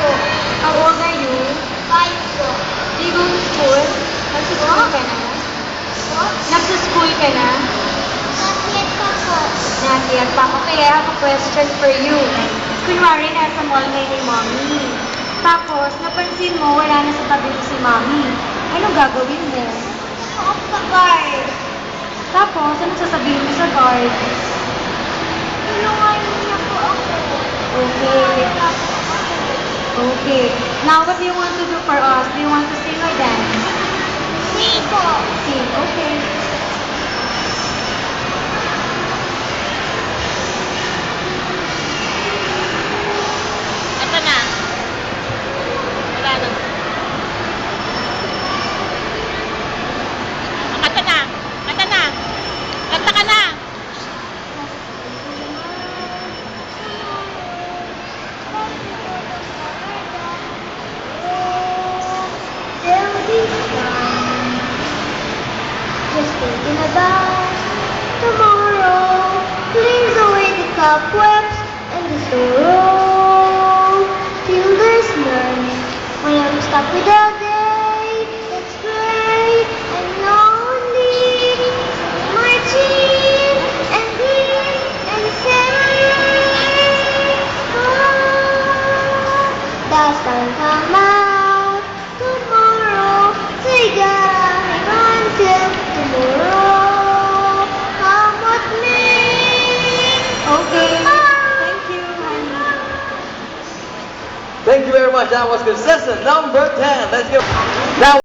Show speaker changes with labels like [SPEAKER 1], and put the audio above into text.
[SPEAKER 1] po.
[SPEAKER 2] How old are you?
[SPEAKER 1] 5 po.
[SPEAKER 2] Do you go to school? Nagsuschool ka na?
[SPEAKER 1] Po?
[SPEAKER 2] Nagsuschool ka na?
[SPEAKER 1] Not yet pa po.
[SPEAKER 2] Not yet pa. Okay, I have a question for you. Kunwari, nasa mall ngayon ni Mommy. Tapos, napansin mo, wala na sa tabi mo si Mommy. Anong gagawin mo?
[SPEAKER 1] Off the guard.
[SPEAKER 2] Tapos, anong sasabihin mo sa guard?
[SPEAKER 1] Tulungan niya po ako.
[SPEAKER 2] Okay. Okay. Now, what do you want to do for us? Do you want to sing or dance?
[SPEAKER 1] Sing po.
[SPEAKER 2] Sing. Okay.
[SPEAKER 3] Ito na. Wala na. Kanta na. Kanta na. Kanta ka na.
[SPEAKER 1] There'll be sun. Just thinking about tomorrow. Clears away the cobwebs and the sorrow. Till there's none. When I'm stuck with a day that's gray and lonely, marching and green and sad. The sun come out tomorrow. Sigahin until tomorrow. Come with me.
[SPEAKER 2] Okay. Thank you, honey.
[SPEAKER 4] Thank you very much. That was contestant number 10. Let's go. Now.